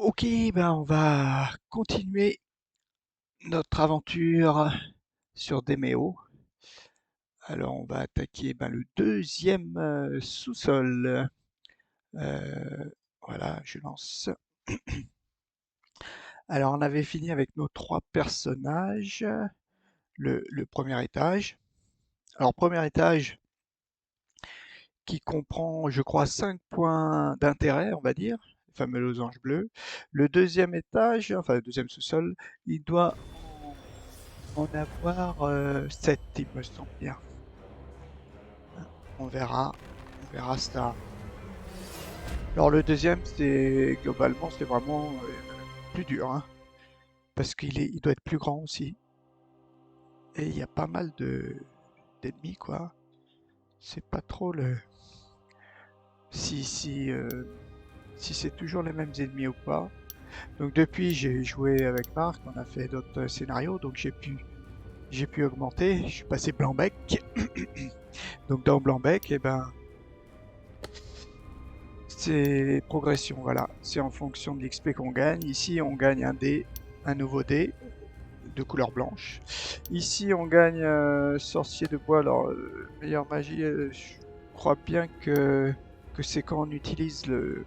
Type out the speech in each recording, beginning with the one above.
Ok, ben on va continuer notre aventure sur Déméo. Alors on va attaquer le deuxième sous-sol. Voilà, je lance. Alors on avait fini avec nos trois personnages. Le premier étage. Alors premier étage qui comprend, je crois, 5 points d'intérêt, on va dire, les fameux losanges bleus. Le deuxième étage, enfin le deuxième sous-sol, il doit en avoir 7, il me semble bien. On verra, on verra ça. Alors le deuxième, c'est globalement, c'est vraiment plus dur, hein, parce il doit être plus grand aussi. Et il y a pas mal d'ennemis, quoi. C'est pas trop le... Si c'est toujours les mêmes ennemis ou pas. Donc depuis, j'ai joué avec Marc, on a fait d'autres scénarios, donc j'ai pu augmenter. Je suis passé blanc-bec. Donc dans blanc-bec, eh ben, c'est progression, voilà. C'est en fonction de l'XP qu'on gagne. Ici, on gagne un dé, un nouveau dé de couleur blanche. Ici, on gagne sorcier de bois. Alors, meilleure magie, je crois bien que c'est quand on utilise le...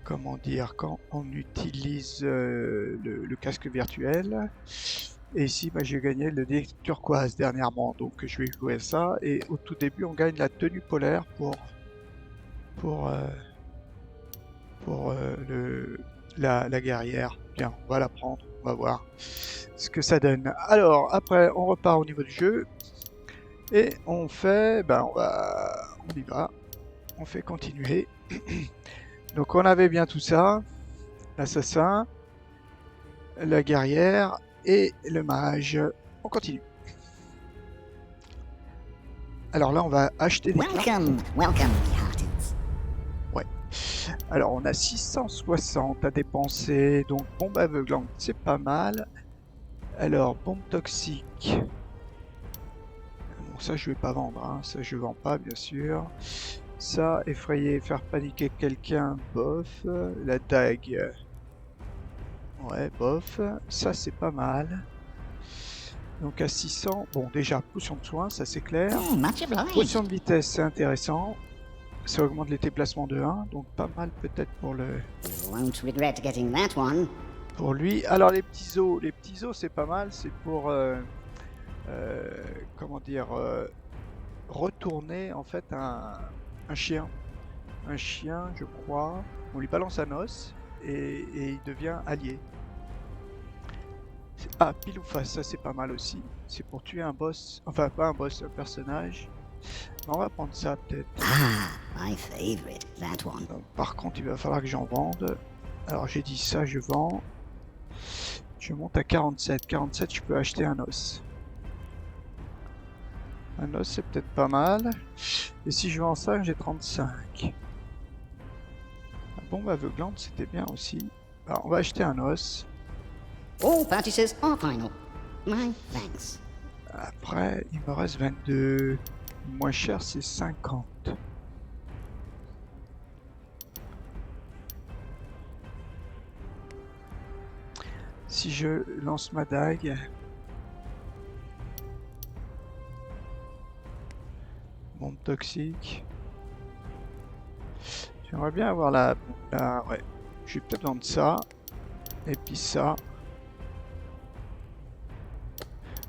Comment dire? Quand on utilise le casque virtuel. Et ici, j'ai gagné le dé turquoise dernièrement. Donc, je vais jouer ça. Et au tout début, on gagne la tenue polaire pour, euh, pour la guerrière. Bien, on va la prendre, on va voir ce que ça donne. Alors, après, on repart au niveau du jeu et on fait, on y va, on fait continuer. Donc, on avait bien tout ça, l'assassin, la guerrière et le mage. On continue. Alors là, on va acheter des cartes. Welcome, Hearteds. Ouais. Alors, on a 660 à dépenser, donc bombe aveuglante, c'est pas mal. Alors, bombe toxique. Bon, ça, je vais pas vendre, hein. Ça, je vends pas, bien sûr. Ça, effrayer, faire paniquer quelqu'un, bof. La dague, ouais, bof. Ça, c'est pas mal. Donc à 600, bon, déjà, potion de soin, ça c'est clair. Much Potion obliged. de vitesse, c'est intéressant. Ça augmente les déplacements de 1, donc pas mal peut-être You won't regret getting that one. pour lui. Alors les petits os, c'est pas mal. C'est pour, comment dire, retourner en fait un chien. Un chien, je crois. On lui balance un os et il devient allié. Ah, pile ou face, ça c'est pas mal aussi. C'est pour tuer un boss, enfin pas un boss, un personnage. On va prendre ça peut-être. Ah, my favorite, that one. Par contre, il va falloir que j'en vende. Alors j'ai dit ça, je vends. Je monte à 47. 47, je peux acheter un os. Un os, c'est peut-être pas mal. Et si je vends ça, j'ai 35. La bombe aveuglante, c'était bien aussi. Alors, on va acheter un os. All purchases are final. My thanks. Après, il me reste 22. Le moins cher, c'est 50. Si je lance ma dague... Bombe toxique. J'aimerais bien avoir ouais. Je vais peut-être vendre ça. Et puis ça.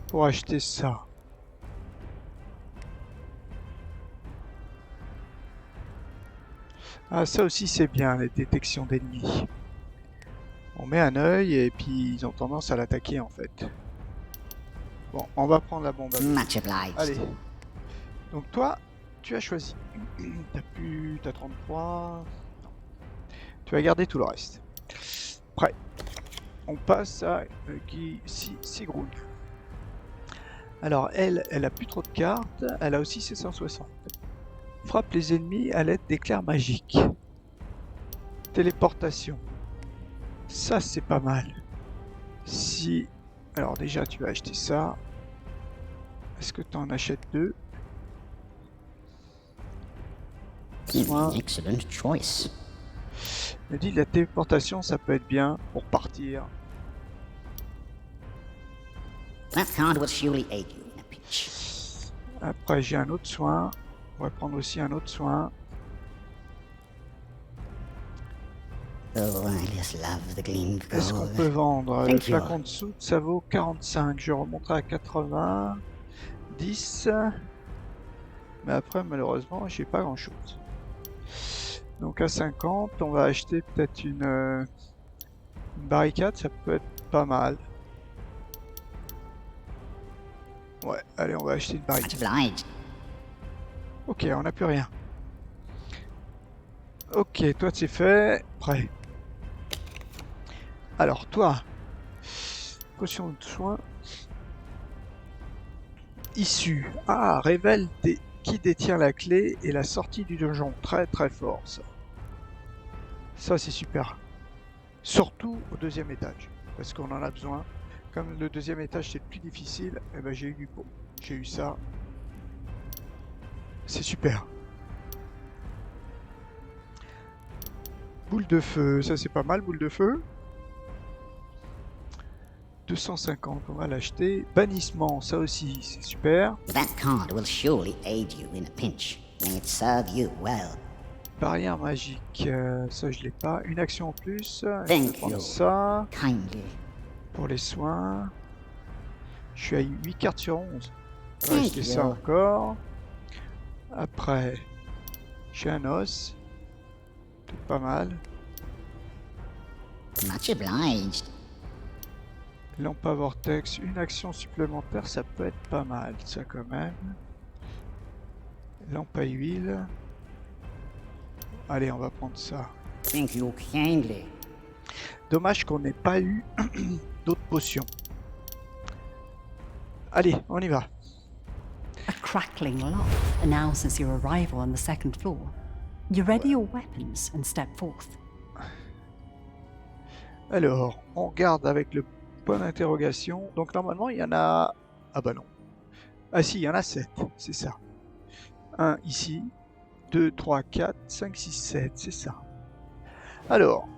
Pour acheter ça. Ah, ça aussi c'est bien, les détections d'ennemis. On met un œil et puis ils ont tendance à l'attaquer en fait. Bon, on va prendre la bombe. Much obliged. Allez. Donc toi, tu as choisi. T'as 33. Non. Tu vas garder tout le reste. Prêt. On passe à Sigrun. Alors elle a plus trop de cartes. Elle a aussi ses 160. Frappe les ennemis à l'aide d'éclairs magiques. Téléportation. Ça, c'est pas mal. Si... Alors déjà, tu vas acheter ça. Est-ce que tu en achètes deux? Soin. Excellent choice. Il me dit la téléportation, ça peut être bien pour partir. That card will surely aid you in a pinch. Après, j'ai un autre soin. On va prendre aussi un autre soin. Oh, I just love the gleam of Est-ce qu'on gold. peut vendre? Le Thank you. flacon de soude, ça vaut 45. Je remonterai à 80. 10. Mais après, malheureusement, j'ai pas grand chose. Donc à 50, on va acheter peut-être une barricade, ça peut être pas mal. Ouais, allez, on va acheter une Much barricade. obliged. Ok, on n'a plus rien. Ok, toi c'est fait. Prêt. Alors toi, potion de soin. Issue. Ah, révèle qui détient la clé et la sortie du donjon. Très très fort ça. Ça c'est super. Surtout au deuxième étage. Parce qu'on en a besoin. Comme le deuxième étage c'est le plus difficile, eh ben, j'ai eu du pot. J'ai eu ça. C'est super. Boule de feu, ça c'est pas mal, boule de feu. 250, on va l'acheter. Bannissement, ça aussi c'est super. That card will surely aid you in a pinch. May it serve you well. Barrière magique, ça je l'ai pas. Une action en plus. Je vais Thank prendre you. ça Kindly. pour les soins. Je suis à 8 cartes sur 11. On va Thank acheter ça you. encore. Après, j'ai un os. C'est pas mal. Much obliged. Lampe à vortex, une action supplémentaire, ça peut être pas mal, ça quand même. Lampe à huile. Allez, on va prendre ça. Thank you kindly. Dommage qu'on n'ait pas eu d'autres potions. Allez, on y va. A crackling laugh announces your arrival on the second floor. You ready your weapons and step forth. Alors, on regarde avec le point d'interrogation. Donc normalement, il y en a... Ah bah non. Ah si, il y en a 7, c'est ça. 1 ici, 2, 3, 4, 5, 6, 7, c'est ça. Alors,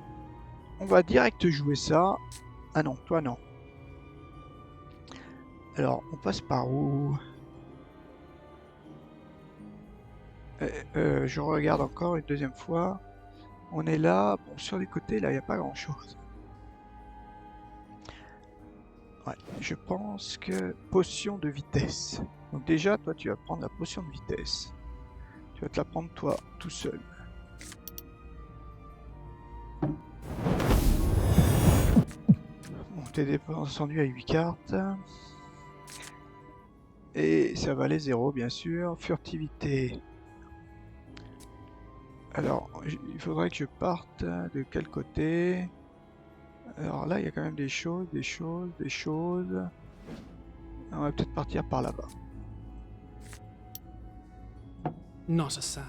on va direct jouer ça. Ah non, toi non. Alors, on passe par où? Je regarde encore une deuxième fois. On est là. Bon, sur les côtés, là, il n'y a pas grand-chose. Ouais, je pense que potion de vitesse. Donc déjà, toi, tu vas prendre la potion de vitesse. Tu vas te la prendre toi, tout seul. Bon, t'es descendu à 8 cartes. Et ça valait 0, bien sûr. Furtivité. Alors, il faudrait que je parte de quel côté? Alors là, il y a quand même des choses. On va peut-être partir par là-bas. Not a sound.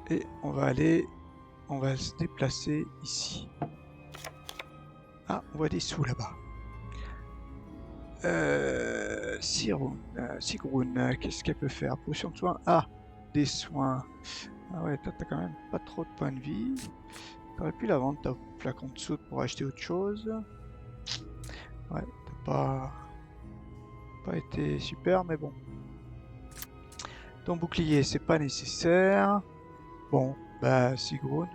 Et on va se déplacer ici. Ah, on voit des sous là-bas. Sigrun, qu'est-ce qu'elle peut faire? Potion de soin. Ah, des soins. Ah ouais, toi t'as quand même pas trop de points de vie. T'aurais pu la vendre ta flacon de soude pour acheter autre chose. Ouais, t'as pas été super, mais bon. Ton bouclier, c'est pas nécessaire. Bon, bah Sigrun,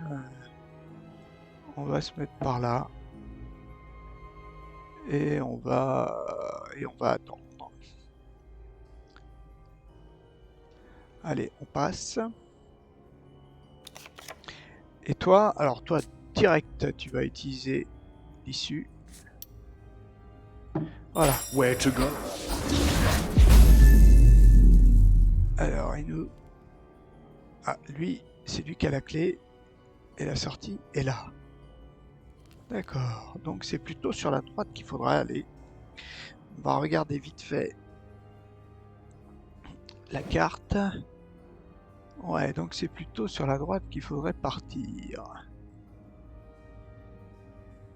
on va se mettre par là. Et on va attendre. Allez, on passe. Et toi, alors toi, direct, tu vas utiliser l'issue. Voilà. Where to go? Alors, il nous... Ah, lui, c'est lui qui a la clé. Et la sortie est là. D'accord. Donc c'est plutôt sur la droite qu'il faudra aller. On va regarder vite fait la carte. Ouais, donc c'est plutôt sur la droite qu'il faudrait partir.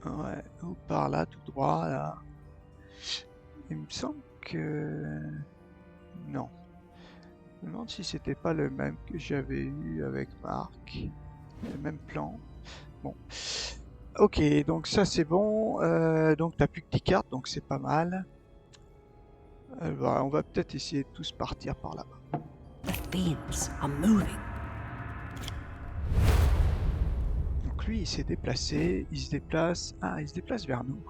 Ouais, ou par là, tout droit, là. Il me semble que... Non. Je me demande si c'était pas le même que j'avais eu avec Marc. Le même plan. Bon. Ok, donc ça c'est bon. Donc t'as plus que 10 cartes, donc c'est pas mal. Bah, on va peut-être essayer de tous partir par là-bas. The fiends are moving. Donc lui il s'est déplacé, il se déplace. Ah, il se déplace vers nous.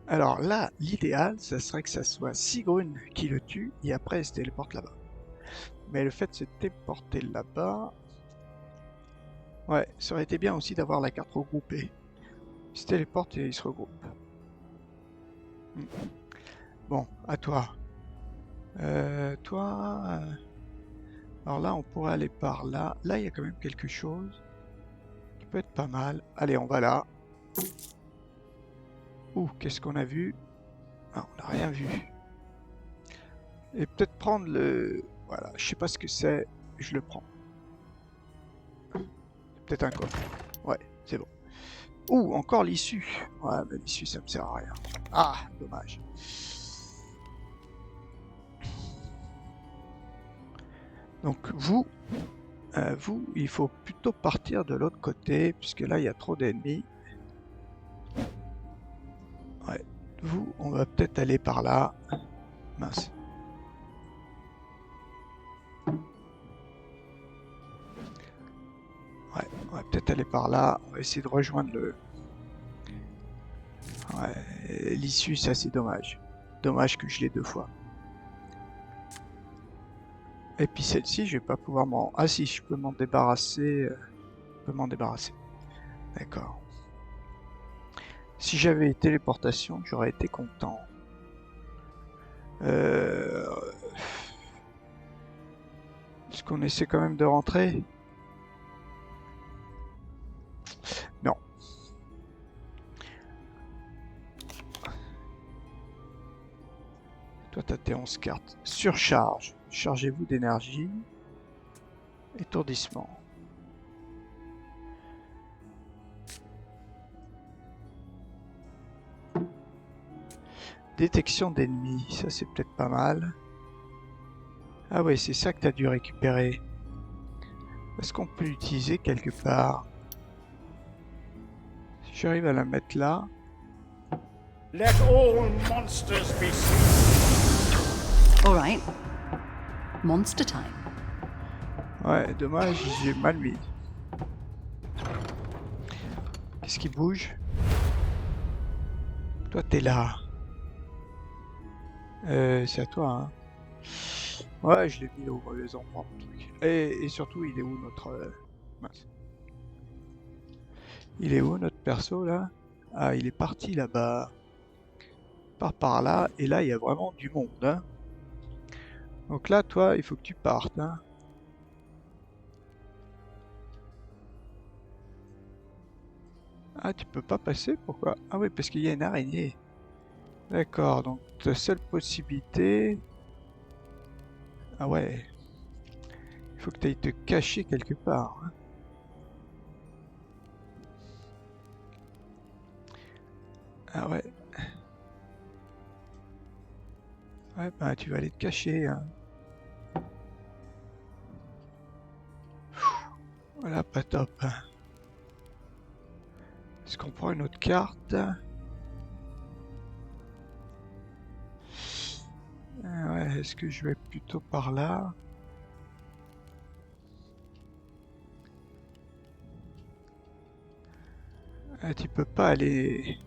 Alors là, l'idéal, ça serait que ça soit Sigrun qui le tue et après il se téléporte là-bas. Mais le fait de se téléporter là-bas... Ouais, ça aurait été bien aussi d'avoir la carte regroupée. Il se téléporte et il se regroupe. Bon, à toi. Toi... Alors là, on pourrait aller par là. Là, il y a quand même quelque chose qui peut être pas mal. Allez, on va là. Ouh, qu'est-ce qu'on a vu? Ah, on n'a rien vu. Et peut-être prendre le... Voilà, je sais pas ce que c'est. Je le prends. Peut-être un coffre. Ouais, c'est bon. Ouh, encore l'issue. Ouais, mais l'issue, ça me sert à rien. Ah, dommage. Donc vous, il faut plutôt partir de l'autre côté, puisque là, il y a trop d'ennemis. Ouais, vous, on va peut-être aller par là. Mince. Ouais, on va peut-être aller par là. On va essayer de rejoindre le... Ouais, l'issue, ça c'est dommage. Dommage que je l'ai 2 fois. Et puis celle-ci, je vais pas pouvoir m'en... Ah si, je peux m'en débarrasser. Je peux m'en débarrasser. D'accord. Si j'avais téléportation, j'aurais été content. Est-ce qu'on essaie quand même de rentrer? Non. Toi, t'as tes 11 cartes. Surcharge. Chargez-vous d'énergie. Étourdissement. Détection d'ennemis. Ça, c'est peut-être pas mal. Ah ouais, c'est ça que t'as dû récupérer. Est-ce qu'on peut l'utiliser quelque part? Si j'arrive à la mettre là... Let all monsters be slain. All right. Monster time. Ouais, dommage, j'ai mal mis. Qu'est-ce qui bouge? Toi, t'es là. C'est à toi, hein. Ouais, je l'ai mis au mauvais endroit, mon truc. Et surtout, il est où notre... mince. Il est où notre perso, là? Ah, il est parti là-bas. Par là, et là, il y a vraiment du monde, hein. Donc là, toi, il faut que tu partes, hein. Ah, tu peux pas passer? Pourquoi? Ah oui, parce qu'il y a une araignée. D'accord, donc ta seule possibilité... Ah ouais. Il faut que tu ailles te cacher quelque part, hein. Ah ouais. Ouais, bah tu vas aller te cacher, hein. Voilà, pas top, hein. Est-ce qu'on prend une autre carte? Ouais, est-ce que je vais plutôt par là? Ah, tu peux pas aller...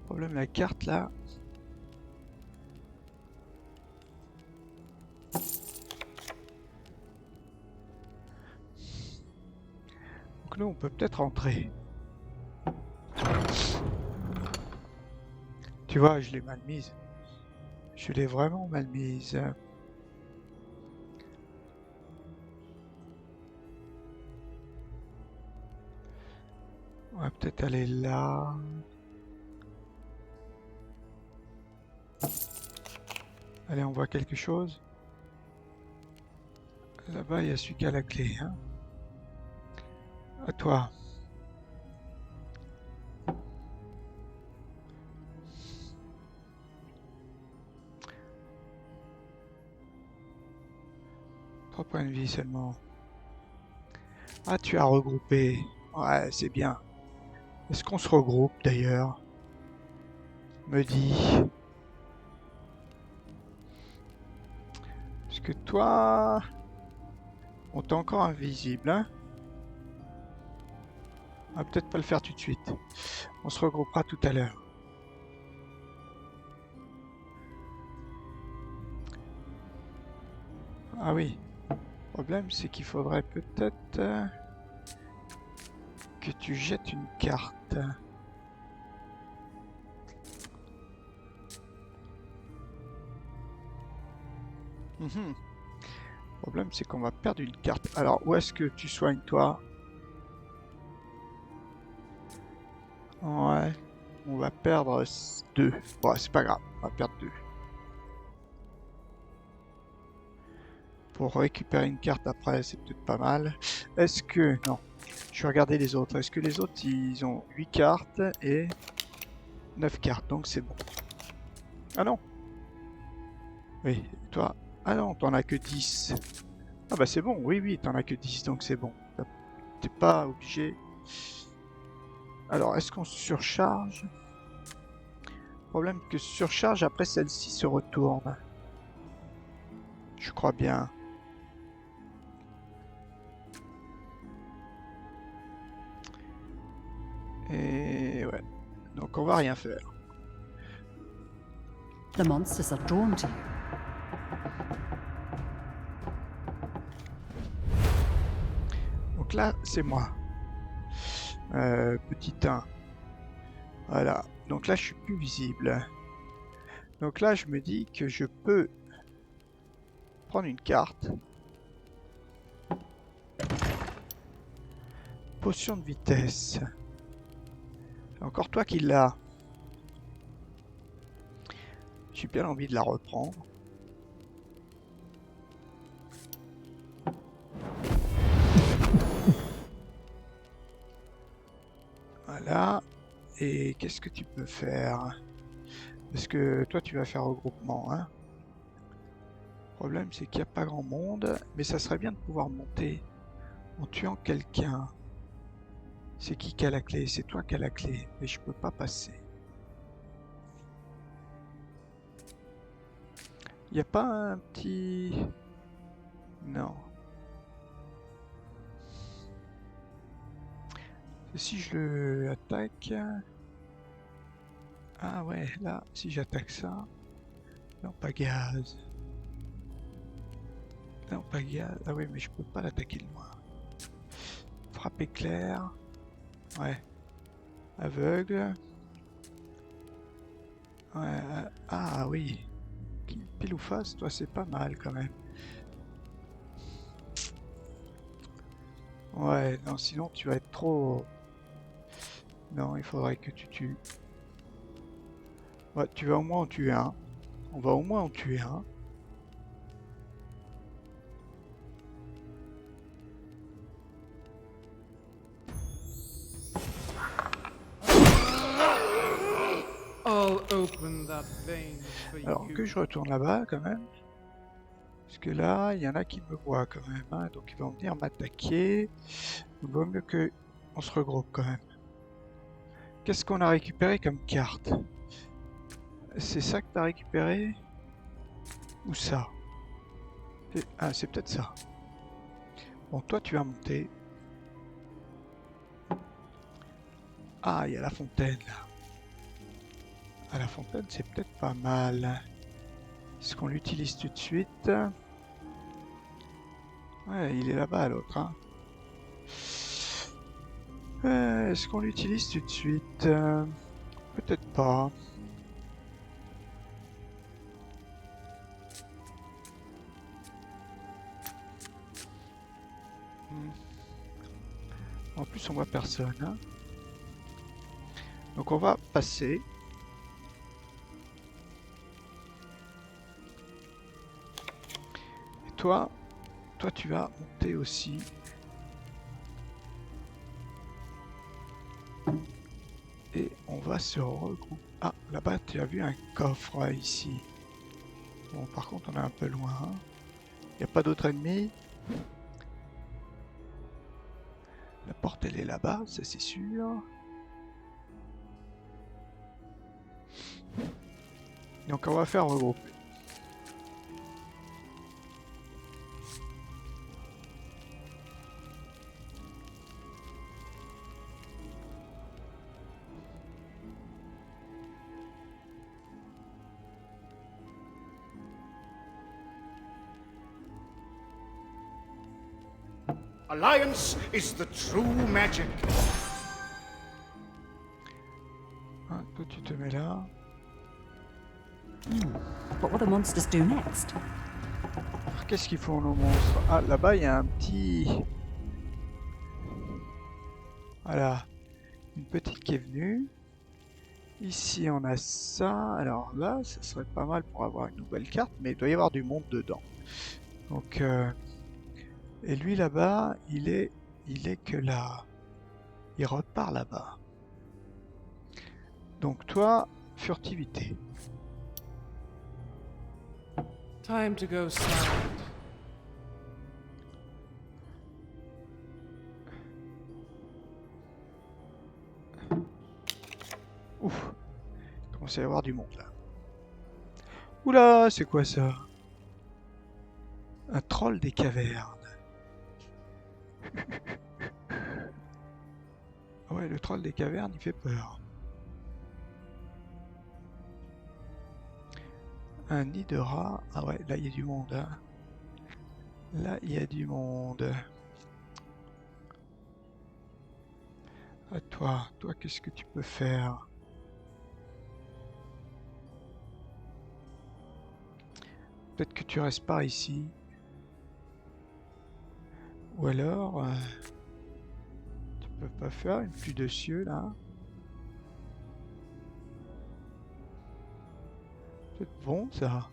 Problème, la carte là. Donc là, on peut peut-être rentrer. Tu vois, je l'ai mal mise. Je l'ai vraiment mal mise. On va peut-être aller là. Allez, on voit quelque chose. Là-bas, il y a celui qui a la clé, hein. À toi. Trois points de vie seulement. Ah, tu as regroupé. Ouais, c'est bien. Est-ce qu'on se regroupe d'ailleurs? Me dis. Parce que toi... On t'est encore invisible, hein? On va peut-être pas le faire tout de suite. On se regroupera tout à l'heure. Ah oui. Le problème, c'est qu'il faudrait peut-être que tu jettes une carte. Mhm. Le problème, c'est qu'on va perdre une carte. Alors, où est-ce que tu soignes, toi? Ouais. On va perdre 2. Bon, c'est pas grave. On va perdre 2. Pour récupérer une carte après, c'est peut-être pas mal. Est-ce que... Non. Je vais regarder les autres. Est-ce que les autres, ils ont 8 cartes et 9 cartes. Donc c'est bon. Ah non. Oui, toi... Ah non, t'en as que 10. Ah bah c'est bon. Oui, oui, t'en as que 10. Donc c'est bon. T'es pas obligé... Alors, est-ce qu'on surcharge? Problème que surcharge, après celle-ci se retourne. Je crois bien. Et ouais. Donc on va rien faire. The monsters are drawn to you. Donc là, c'est moi. Petit 1. Voilà. Donc là, je suis plus visible. Donc là, je me dis que je peux prendre une carte. Potion de vitesse. C'est encore toi qui l'as. J'ai bien envie de la reprendre. Voilà. Et qu'est-ce que tu peux faire? Parce que toi, tu vas faire regroupement, hein. Le problème, c'est qu'il n'y a pas grand monde. Mais ça serait bien de pouvoir monter en tuant quelqu'un. C'est qui a la clé? C'est toi qui as la clé. Mais je peux pas passer. Il n'y a pas un petit... Non. Si je le attaque... Ah ouais, là, si j'attaque ça... Non, pas gaz. Non, pas gaz. Ah oui, mais je peux pas l'attaquer de loin. Frappe éclair. Ouais. Aveugle. Ouais. Ah oui. Pile ou face, toi, c'est pas mal quand même. Ouais, non, sinon tu vas être trop... Non, il faudrait que tu tues. Ouais, tu vas au moins en tuer un. On va au moins en tuer un. I'll open that vein for Alors you. que je retourne là-bas quand même. Parce que là, il y en a qui me voient quand même. Hein, donc ils vont venir m'attaquer. Il vaut mieux que on se regroupe quand même. Qu'est-ce qu'on a récupéré comme carte? C'est ça que tu as récupéré? Ou ça? Ah, c'est peut-être ça. Bon, toi, tu vas monter. Ah, il y a la fontaine, là. Ah, la fontaine, c'est peut-être pas mal. Est-ce qu'on l'utilise tout de suite? Ouais, il est là-bas, l'autre, hein. Est-ce qu'on l'utilise tout de suite? Peut-être pas. En plus, on voit personne. Hein. Donc on va passer. Et toi tu vas monter aussi. Et on va se regrouper. Ah, là-bas, tu as vu un coffre ici. Bon, par contre, on est un peu loin. Il n'y a pas d'autres ennemis. porte elle est là-bas, ça c'est sûr. Donc on va faire regrouper. Alliance is the true magic. Ah, toi tu te mets là. What will the monsters do next? Alors, qu'est-ce qu'ils font nos monstres? Ah, là-bas il y a un petit... Voilà. Une petite qui est venue. Ici on a ça. Alors là, ça serait pas mal pour avoir une nouvelle carte, mais il doit y avoir du monde dedans. Donc... Et lui là-bas, il est que là. Il repart là-bas. Donc toi, furtivité. Time to go silent. Ouf. Il commence à y avoir du monde là. Oula, c'est quoi ça? Un troll des cavernes. Ah ouais, le troll des cavernes, il fait peur. Un nid de rat. Ah ouais, là, il y a du monde. Hein. Là, il y a du monde. À toi. Toi, qu'est-ce que tu peux faire? Peut-être que tu restes pas ici. Ou alors... tu peux pas faire une pluie de cieux, là? C'est bon, ça.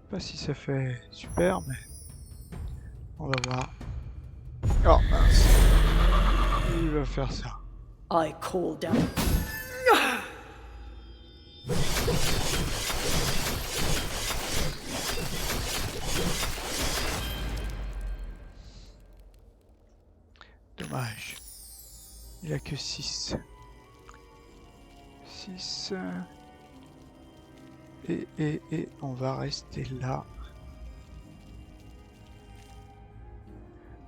Pas si ça fait super, mais on va voir. Oh mince, il va faire ça. I call down. Dommage. Il a que 6. 6. Et on va rester là.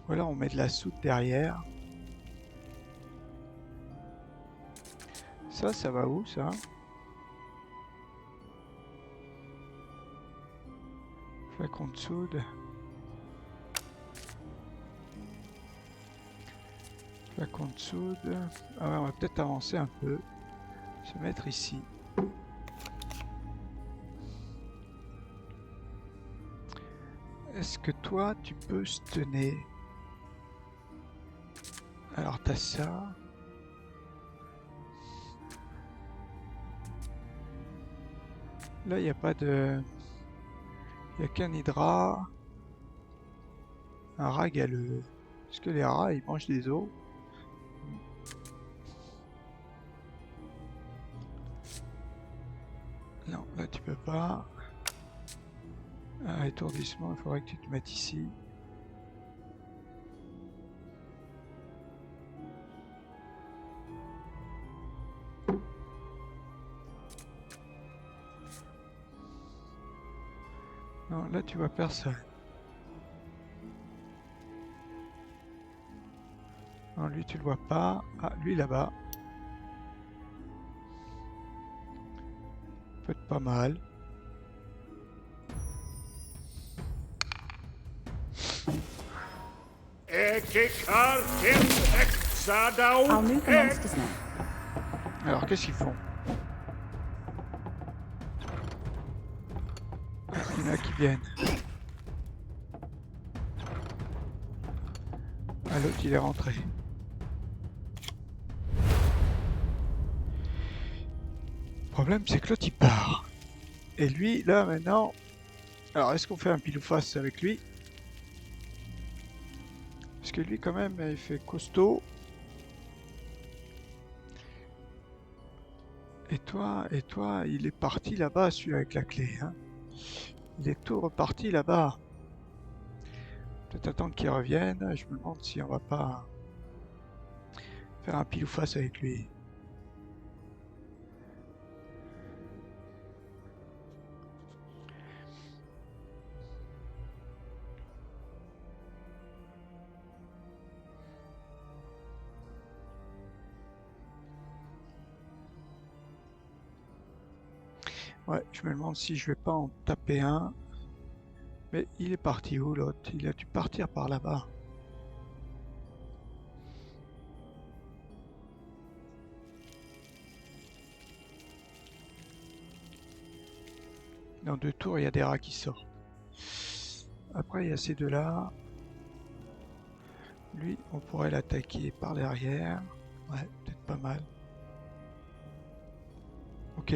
Voilà, on met de la soude derrière. Ça va où ça? Flacon de soude. Flacon de soude. Ah ouais, on va peut-être avancer un peu. Se mettre ici. Est-ce que toi, tu peux stunner? Alors, t'as ça. Là, il n'y a pas de... Il n'y a qu'un hydra. Un rat galeux. Est-ce que les rats, ils mangent des os? Non, là, tu peux pas. Un étourdissement, il faudrait que tu te mettes ici. Non, là tu vois personne. Non, lui tu le vois pas. Ah, lui là-bas. Peut être pas mal. I'll move the monsters now. Alors qu'est-ce qu'ils font? Il y en a qui viennent. Ah, l'autre il est rentré. Le problème c'est que l'autre il part. Et lui là maintenant... Alors est-ce qu'on fait un pile ou face avec lui? Parce Parce que lui quand même il fait costaud. Et toi, il est parti là-bas, celui avec la clé. Hein. Il est tout reparti là-bas. Peut-être attendre qu'il revienne. Je me demande si on va pas faire un pile ou face avec lui. Ouais, je me demande si je vais pas en taper un. Mais il est parti où l'autre? Il a dû partir par là-bas. Dans 2 tours, il y a des rats qui sortent. Après, il y a ces deux-là. Lui, on pourrait l'attaquer par derrière. Ouais, peut-être pas mal. Ok.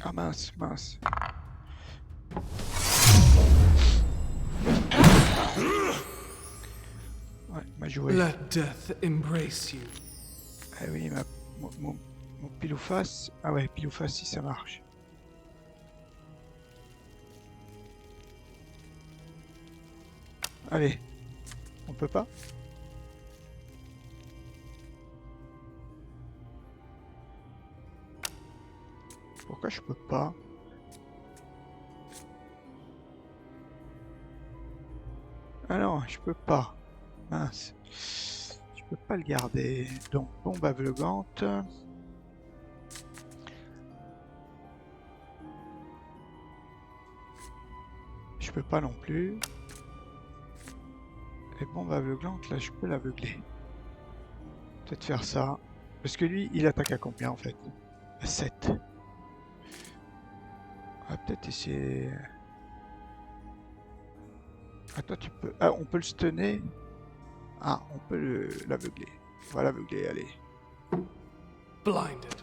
Ah mince, mince. Ouais, m'a joué. Let death embrace you. Ah oui, mon pile ou face. Ah ouais, pile ou face si ça marche. Allez, on peut pas? Pourquoi je peux pas? Ah non, je peux pas. Mince. Je peux pas le garder. Donc, bombe aveuglante. Je peux pas non plus. Et bombe aveuglante, là, je peux l'aveugler. Peut-être faire ça. Parce que lui, il attaque à combien en fait? À 7. On va peut-être essayer... Ah, toi, tu peux... Ah, on peut le stunner. Ah, on peut l'aveugler. On va l'aveugler, allez. Blinded.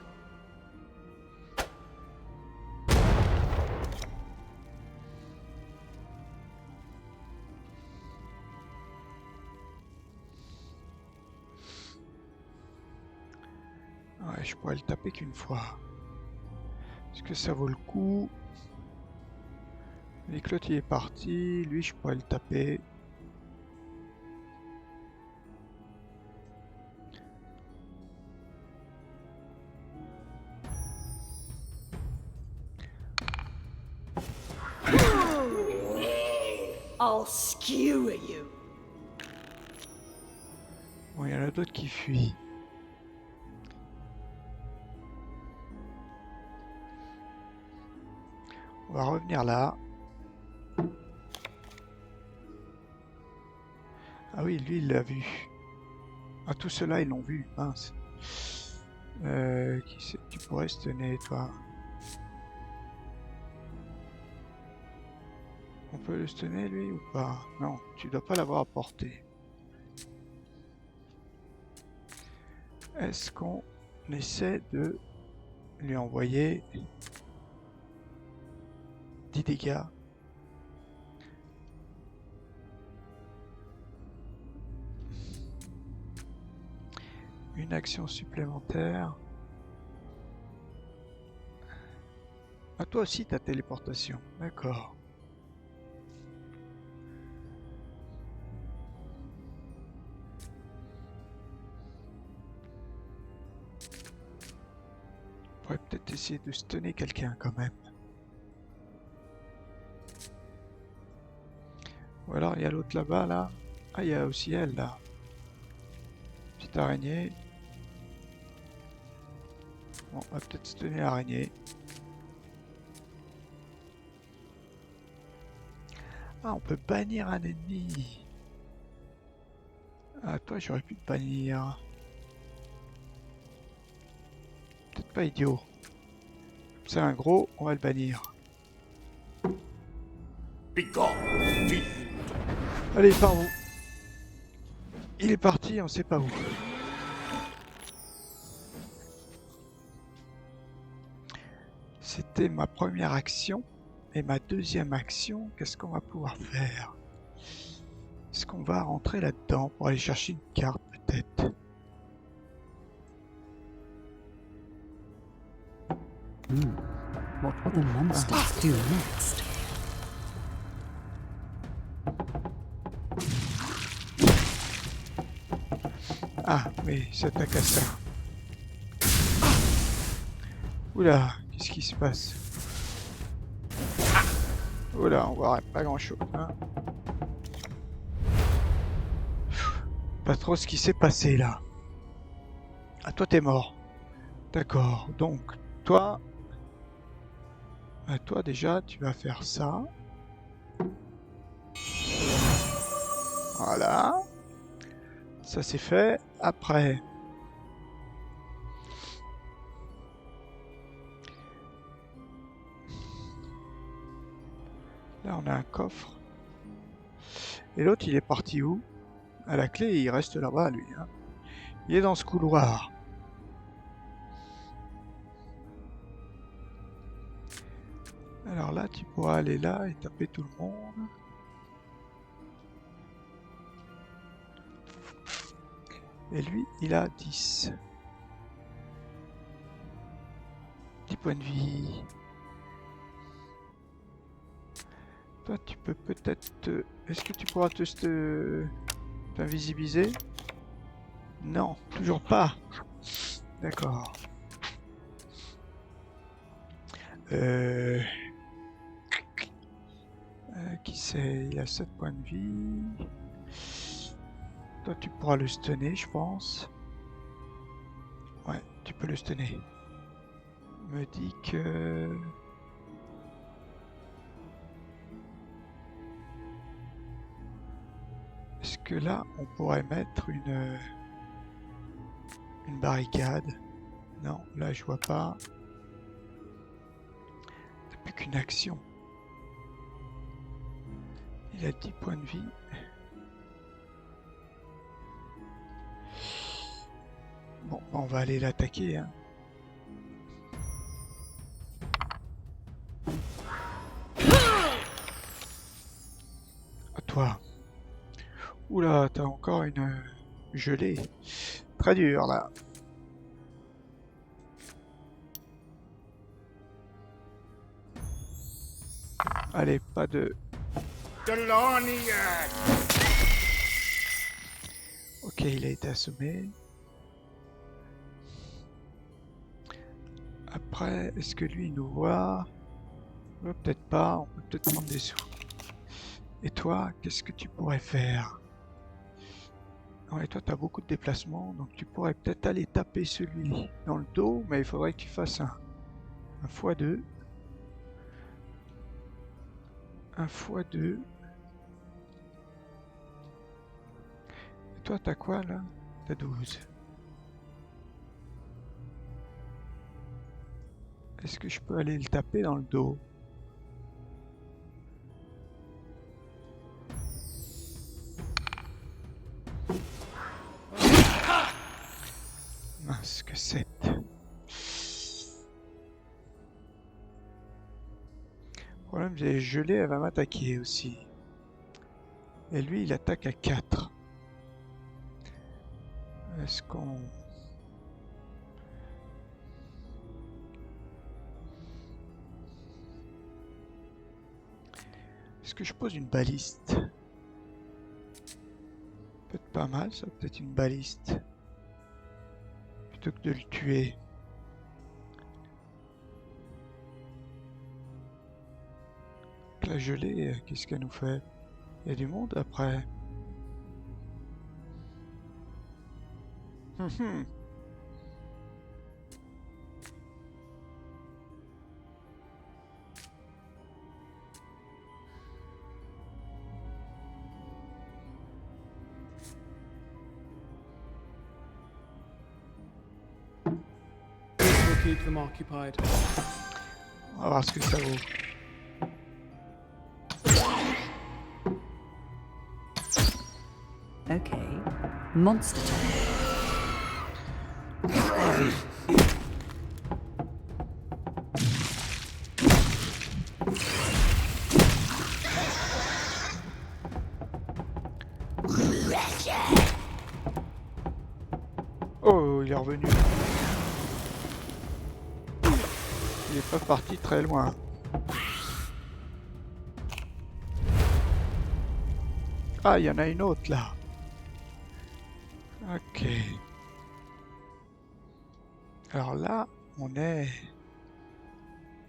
Ouais, je pourrais le taper qu'une fois. Est-ce que ça vaut le coup? L'éclot il est parti. Lui, je pourrais le taper. I'll skewer you. Bon, il y en a d'autres qui fuient. On va revenir là. Ah oui, lui, il l'a vu. Ah, tous ceux-là, ils l'ont vu. Mince. Qui c'est que tu pourrais se tenir, toi? On peut le stunner, lui, ou pas? Non, tu dois pas l'avoir à portée. Est-ce qu'on essaie de lui envoyer 10 dégâts? Une action supplémentaire. Ah, toi aussi, ta téléportation. D'accord. On pourrait peut-être essayer de stunner quelqu'un quand même. Ou alors il y a l'autre là-bas, là. Ah, il y a aussi elle, là. Petite araignée. Bon, on va peut-être stunner l'araignée. Ah, on peut bannir un ennemi. Ah, toi, j'aurais pu te bannir. Peut-être pas idiot. C'est un gros, on va le bannir. Begone, fiend. Allez, par où? Il est parti, on sait pas où. C'était ma première action. Et ma deuxième action, qu'est-ce qu'on va pouvoir faire? Est-ce qu'on va rentrer là-dedans pour aller chercher une carte peut-être? What will the monsters do next? Ah oui, s'attaque à ça. Oula, qu'est-ce qui se passe? Oula, on voit pas grand-chose. Hein. Pas trop ce qui s'est passé là. Ah, toi t'es mort. D'accord, donc toi... toi déjà, tu vas faire ça. Voilà. Ça c'est fait. Après... Là on a un coffre. Et l'autre il est parti où? À la clé il reste là-bas lui. Hein. Il est dans ce couloir. Alors là tu pourras aller là et taper tout le monde. Et lui il a 10. 10 points de vie. Toi, tu peux peut-être te... Est-ce que tu pourras t'invisibiliser? Non, toujours pas. D'accord. Qui c'est? Il a 7 points de vie. Toi, tu pourras le stunner, je pense. Ouais, tu peux le stunner. Me dit que... Est-ce que là, on pourrait mettre une barricade? Non, là, je vois pas. T'as plus qu'une action. Il a 10 points de vie. Bon, on va aller l'attaquer. Hein. À toi. Oula, t'as encore une gelée. Très dur là. Allez, pas de... Ok, il a été assommé. Après, est-ce que lui il nous voit? Peut-être pas, on peut peut-être prendre des sous. Et toi, qu'est-ce que tu pourrais faire? Ouais, toi t'as beaucoup de déplacements, donc tu pourrais peut-être aller taper celui dans le dos, mais il faudrait que tu fasses un x2. Un x2. Et toi t'as quoi là? T'as 12. Est-ce que je peux aller le taper dans le dos? Mince, que 7. Le problème, j'ai gelé, elle va m'attaquer aussi. Et lui, il attaque à 4. Est-ce qu'on... Est-ce que je pose une baliste? Peut-être pas mal, ça, peut-être une baliste. Plutôt que de le tuer. La gelée, qu'est-ce qu'elle nous fait? Il y a du monde après. This will keep them occupied. On va voir ce que ça vaut. Okay, monster time. il est revenu. Il est pas parti très loin. Ah, il y en a une autre là. Ok. Alors là, on est...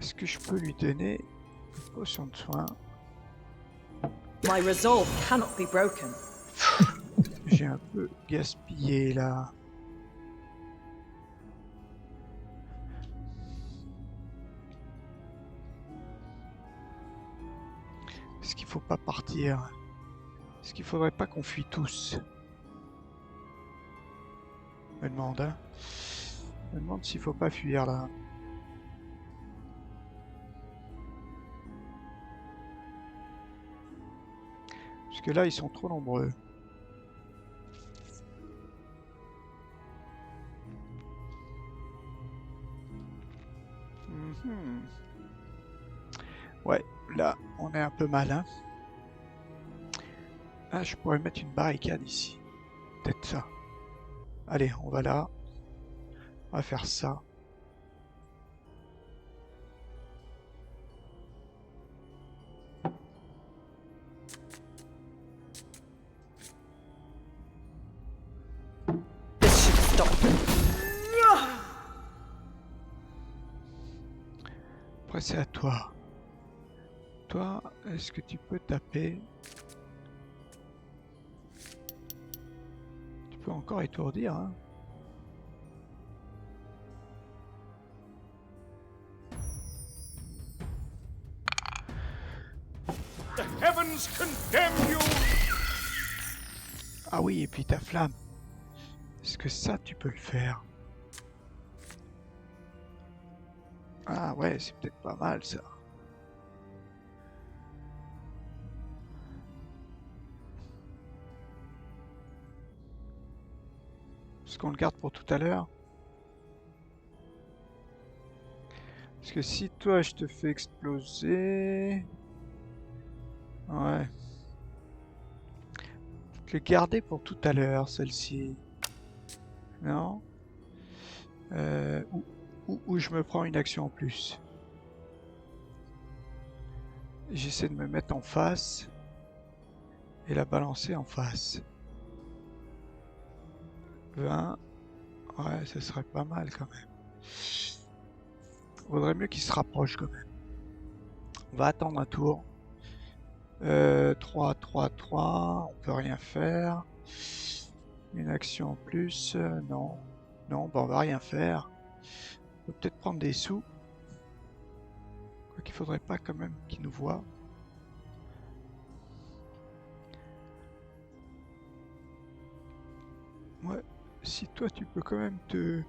Est-ce que je peux lui donner une potion de soin? My resolve cannot be broken. J'ai un peu gaspillé là. Est-ce qu'il faut pas partir? Est-ce qu'il faudrait pas qu'on fuit tous? Je me demande, hein. Je me demande s'il faut pas fuir là. Parce que là, ils sont trop nombreux. Mhm. Ouais, là, on est un peu malin. Ah, je pourrais mettre une barricade ici. Peut-être ça. Allez, on va là. On va faire ça. This should stop. Après, c'est à toi. Toi, est-ce que tu peux taper? Tu peux encore étourdir, hein? The heavens condemn you! Ah oui, et puis ta flamme. Est-ce que ça, tu peux le faire? Ah ouais, c'est peut-être pas mal ça. Est-ce qu'on le garde pour tout à l'heure? Parce que si toi je te fais exploser... Ouais. Je vais le garder pour tout à l'heure, celle-ci. Non? Ou je me prends une action en plus. J'essaie de me mettre en face et la balancer en face. 20. Ouais, ça serait pas mal quand même. Vaudrait mieux qu'il se rapproche quand même. On va attendre un tour. 3, 3, 3. On peut rien faire. Une action en plus. Non. Non, bah on va rien faire. On peut peut-être prendre des sous. Quoi qu'il faudrait pas quand même qu'il nous voit. Ouais. Si toi tu peux quand même te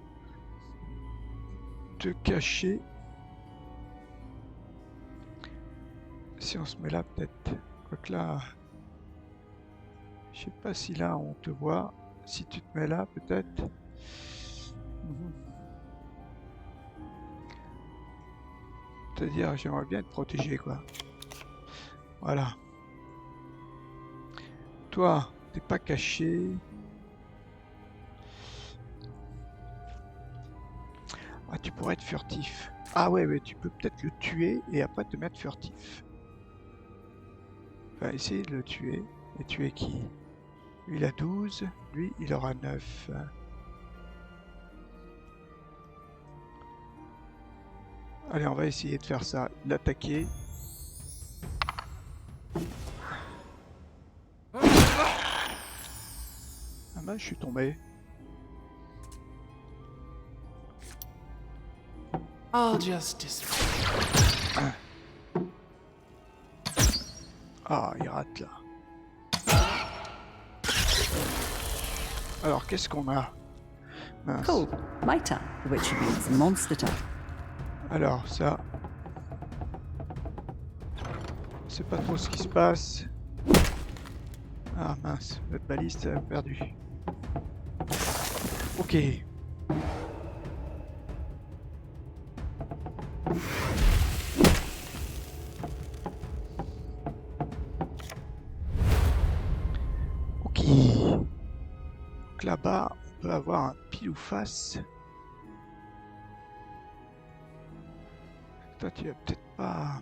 cacher. Si on se met là peut-être. Quoique là. Je sais pas si là on te voit. Si tu te mets là peut-être. C'est-à-dire j'aimerais bien être protégé quoi. Voilà. Toi, t'es pas caché. Ah, tu pourrais être furtif. Ah ouais, mais tu peux peut-être le tuer et après te mettre furtif. Enfin, essayer de le tuer. Et tuer qui? Lui, il a 12. Lui, il aura 9. Allez, on va essayer de faire ça. L'attaquer. Ah ben, je suis tombé. I'll just disappear. Ah, il rate là. Alors, qu'est-ce qu'on a? Mince. Cool. My turn, which means monster turn. Alors, ça... C'est pas trop ce qui se passe. Ah mince, notre baliste a perdu. Ok. Ok. Donc là-bas, on peut avoir un pile ou face. Toi, tu vas peut-être pas...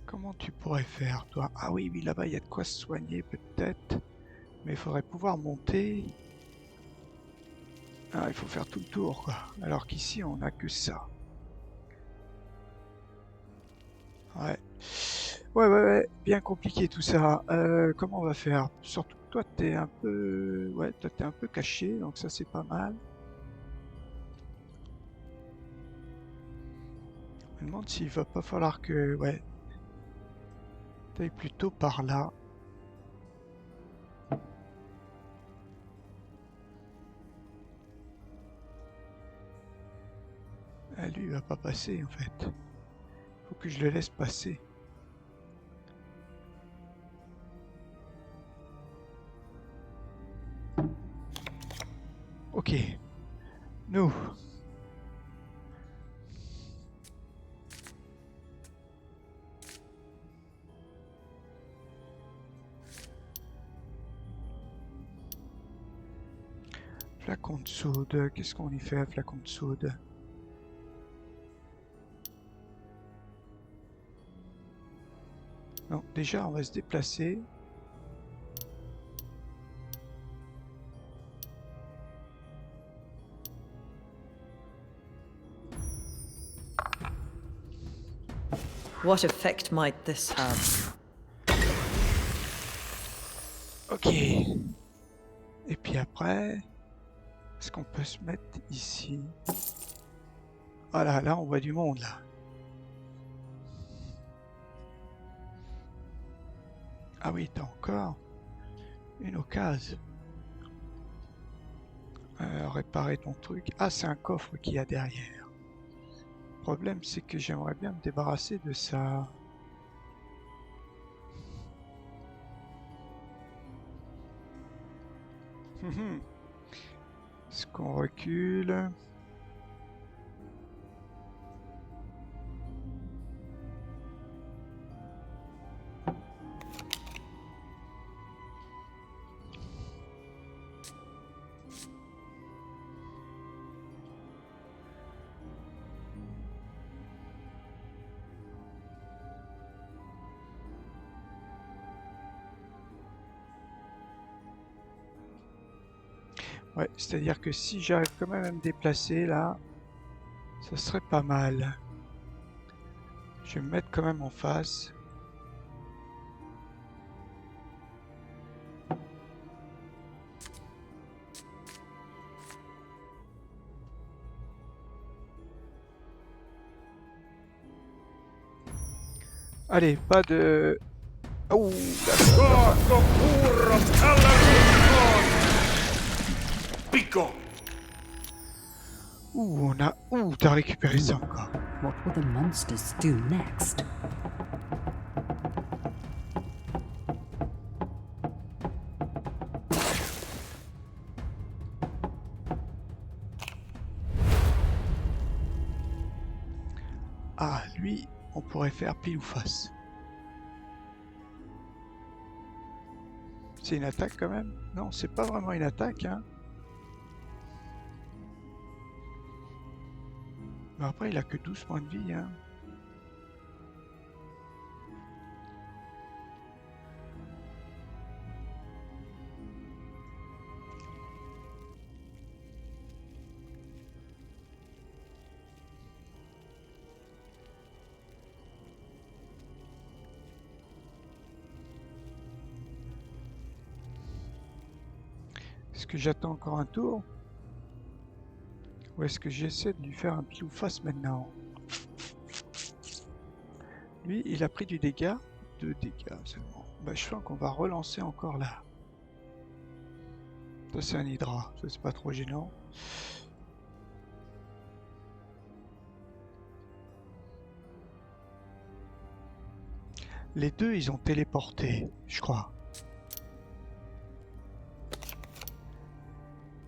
Comment tu pourrais faire, toi? Ah oui, oui, là-bas, il y a de quoi se soigner, peut-être. Mais il faudrait pouvoir monter. Ah, il faut faire tout le tour, quoi. Alors qu'ici, on n'a que ça. Ouais. Ouais, bien compliqué tout ça. Comment on va faire? Surtout que toi, t'es un peu... Ouais, toi, t'es un peu caché, donc ça, c'est pas mal. Je me demande s'il va pas falloir que... Ouais. T'ailles plutôt par là. Ah, lui, il va pas passer, en fait. Faut que je le laisse passer. Ok. Nous. Flacon de soude. Qu'est-ce qu'on y fait à flacon de soude? Non, déjà, on va se déplacer. What effect might this have? Ok. Et puis après, est-ce qu'on peut se mettre ici? Voilà, là on voit du monde là. Ah oui, t'as encore une occasion. Réparer ton truc. Ah, c'est un coffre qu'il y a derrière. Le problème, c'est que j'aimerais bien me débarrasser de ça. Est-ce qu'on recule? Ouais, c'est-à-dire que si j'arrive quand même à me déplacer là, ça serait pas mal. Je vais me mettre quand même en face. Allez, pas de... Oh, on a... Ouh, t'as récupéré ça encore. What will the monsters do next? Ah, lui, on pourrait faire pile ou face. C'est une attaque quand même? Non, c'est pas vraiment une attaque, hein. Mais après, il a que 12 points de vie, hein. Est-ce que j'attends encore un tour? Ou est-ce que j'essaie de lui faire un pile ou face maintenant? Lui, il a pris du dégât. 2 dégâts seulement. Bah, je sens qu'on va relancer encore là. Ça, c'est un hydra. Ça, c'est pas trop gênant. Les deux, ils ont téléporté, je crois.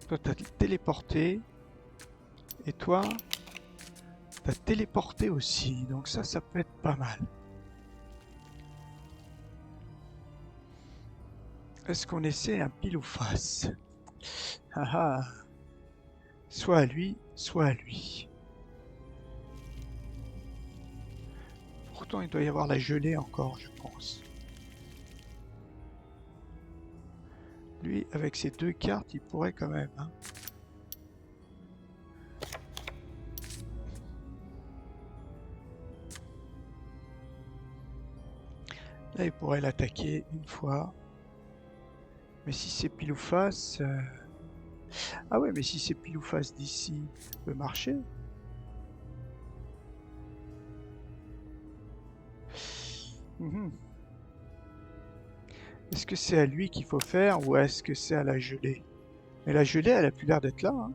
Toi, t'as téléporté. Et toi, t'as téléporté aussi. Donc ça peut être pas mal. Est-ce qu'on essaie un pile ou face? Ah ah. Soit à lui, soit à lui. Pourtant, il doit y avoir la gelée encore, je pense. Lui, avec ses 2 cartes, il pourrait quand même. Hein. Là, il pourrait l'attaquer une fois. Mais si c'est pile ou face... Ah ouais, mais si c'est pile ou face d'ici, ça peut marcher. Mhm. Est-ce que c'est à lui qu'il faut faire ou est-ce que c'est à la gelée? Mais la gelée, elle a plus l'air d'être là. Hein.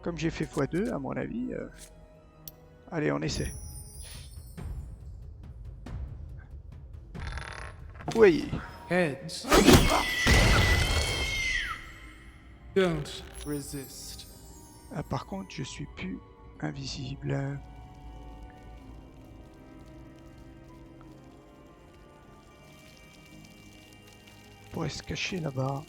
Comme j'ai fait x2, à mon avis. Allez, on essaie. Oui. Heads. Don't resist. Ah, par contre, je suis plus invisible. On pourrait se cacher là-bas.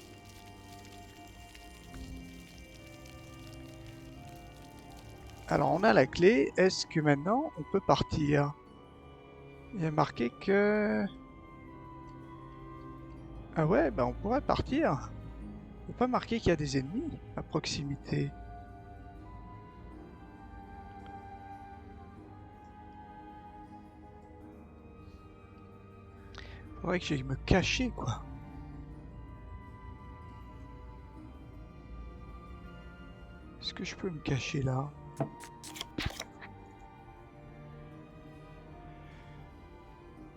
Alors, on a la clé. Est-ce que maintenant, on peut partir? Il y a marqué que... Ah ouais, bah on pourrait partir. Il n'est pas marqué qu'il y a des ennemis à proximité. Faudrait que j'aille me cacher, quoi. Est-ce que je peux me cacher là?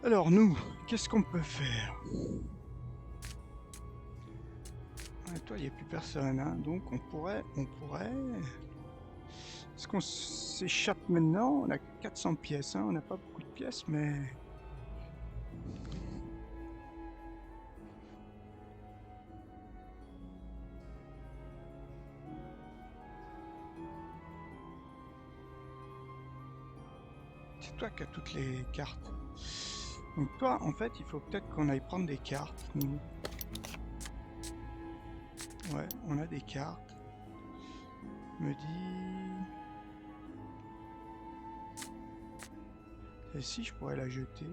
Alors nous, qu'est-ce qu'on peut faire? Ah, toi, il n'y a plus personne, hein, donc on pourrait... Est-ce qu'on s'échappe maintenant? On a 400 pièces, hein, on n'a pas beaucoup de pièces, mais... C'est toi qui as toutes les cartes. Donc toi, en fait, il faut peut-être qu'on aille prendre des cartes, nous. Ouais, on a des cartes. Me dit... Celle-ci, je pourrais la jeter.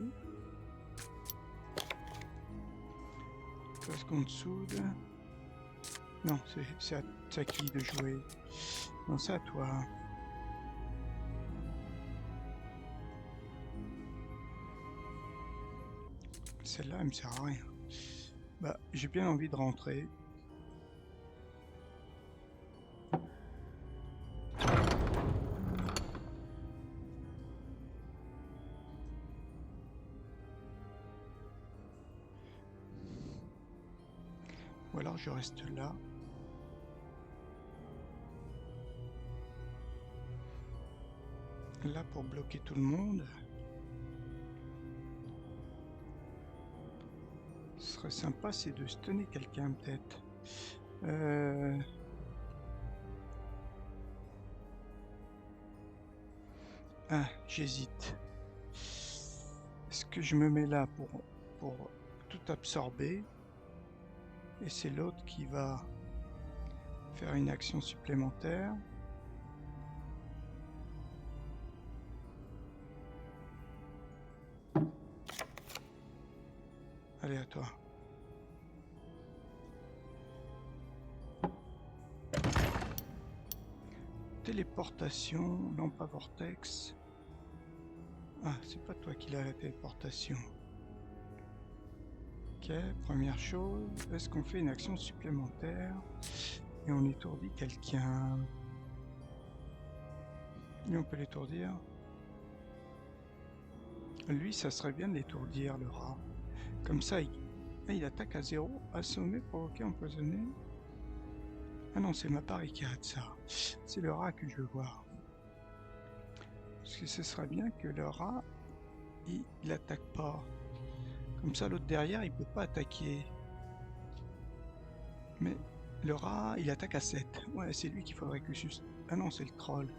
Est-ce qu'on te soude? Non, c'est à qui de jouer? Non, c'est à toi. Celle-là, elle me sert à rien. Bah, j'ai bien envie de rentrer. Ou alors je reste là. Là pour bloquer tout le monde. Ce serait sympa, c'est de stunner quelqu'un peut-être. Ah, j'hésite. Est-ce que je me mets là pour tout absorber? Et c'est l'autre qui va faire une action supplémentaire. Allez, à toi. Téléportation, non pas vortex. Ah, c'est pas toi qui l'as la téléportation. Ok, première chose, est-ce qu'on fait une action supplémentaire et on étourdit quelqu'un? Lui, on peut l'étourdir. Lui, ça serait bien de l'étourdir, le rat. Comme ça, il attaque à 0, assommé, provoqué, empoisonné. Ah non, c'est ma barricade, ça. C'est le rat que je veux voir. Parce que ce serait bien que le rat, il attaque pas. Comme ça, l'autre derrière, il peut pas attaquer. Mais le rat, il attaque à 7. Ouais, c'est lui qu'il faudrait que je... Ah non, c'est le troll.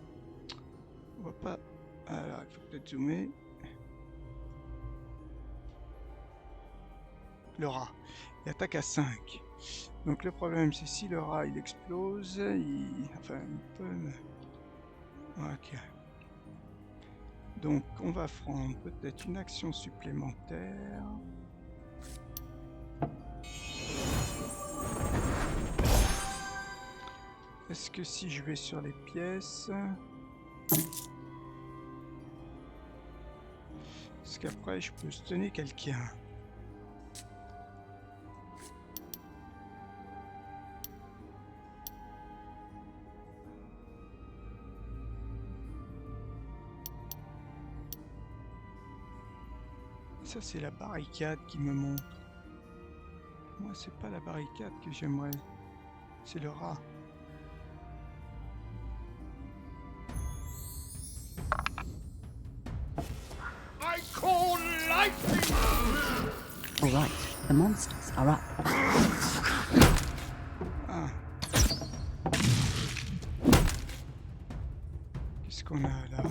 On va pas... Alors, il faut peut-être zoomer. Le rat. Il attaque à 5. Donc le problème c'est si le rat il explose, enfin il peut... Ok. Donc on va prendre peut-être une action supplémentaire. Est-ce que si je vais sur les pièces... Est-ce qu'après je peux stunner quelqu'un? Ça c'est la barricade qui me montre. Moi c'est pas la barricade que j'aimerais. C'est le rat. I call lightning! All right, the monsters are up. Ah. Qu'est-ce qu'on a là?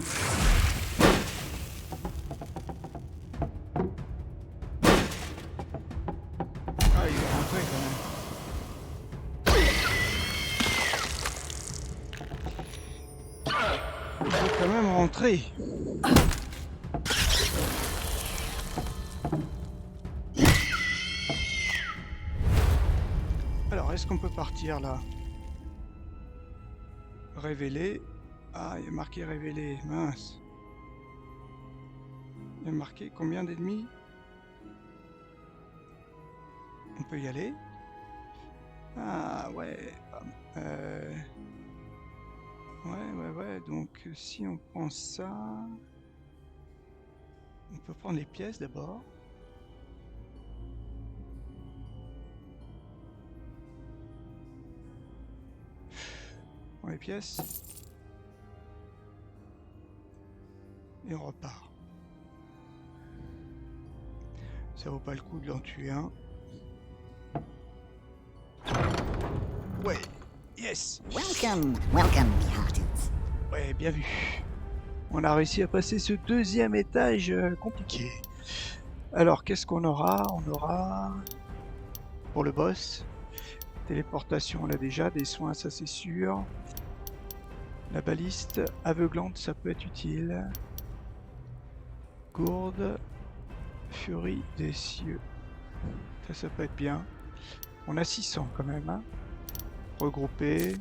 Ah, il est rentré quand même. Il est quand même rentré. Alors, est-ce qu'on peut partir là? Révéler. Ah, il y a marqué révéler. Mince. Il y a marqué combien d'ennemis? On peut y aller? Ah, ouais. Ouais. Donc, si on prend ça... On peut prendre les pièces d'abord. On prend les pièces. Et on repart. Ça vaut pas le coup de l'en tuer un. Ouais, yes. Welcome, welcome, Behearteds. Ouais, bien vu. On a réussi à passer ce deuxième étage compliqué. Alors, qu'est-ce qu'on aura? On aura, pour le boss, téléportation, on l'a déjà, des soins, ça c'est sûr. La baliste aveuglante, ça peut être utile. Gourde, furie des cieux. Ça peut être bien. On a 600 quand même, hein. Regrouper.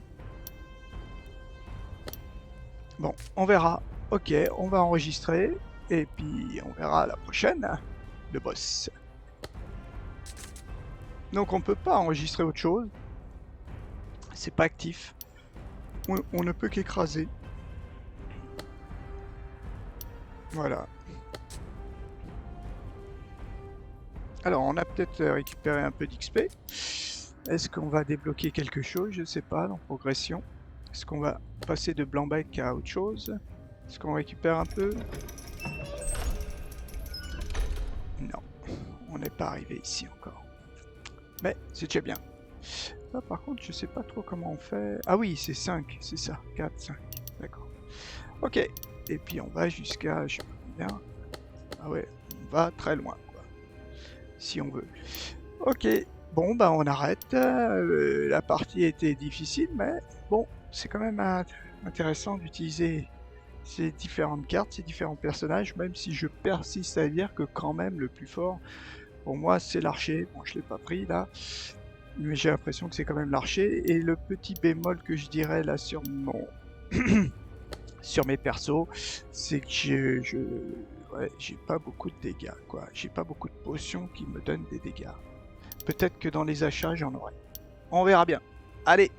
Bon, on verra. Ok, on va enregistrer. Et puis, on verra la prochaine, le boss. Donc, on peut pas enregistrer autre chose. C'est pas actif. On ne peut qu'écraser. Voilà. Alors, on a peut-être récupéré un peu d'XP. Est-ce qu'on va débloquer quelque chose? Je sais pas, dans progression. Est-ce qu'on va passer de blanc-bec à autre chose? Est-ce qu'on récupère un peu? Non, on n'est pas arrivé ici encore. Mais c'est déjà bien. Là, par contre, je sais pas trop comment on fait. Ah oui, c'est 5, c'est ça. 4, 5. D'accord. Ok. Et puis on va jusqu'à... je sais pas combien. Ah ouais, on va très loin, quoi. Si on veut. Ok. Bon, bah on arrête. La partie était difficile, mais bon, c'est quand même intéressant d'utiliser ces différentes cartes, ces différents personnages, même si je persiste à dire que quand même le plus fort, pour moi, c'est l'archer. Bon, je l'ai pas pris là, mais j'ai l'impression que c'est quand même l'archer. Et le petit bémol que je dirais là sur mon... sur mes persos, c'est que j'ai pas beaucoup de dégâts, quoi. J'ai pas beaucoup de potions qui me donnent des dégâts. Peut-être que dans les achats, j'en aurai. On verra bien. Allez,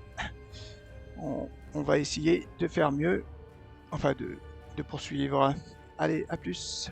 on va essayer de faire mieux. Enfin, de poursuivre. Allez, à plus.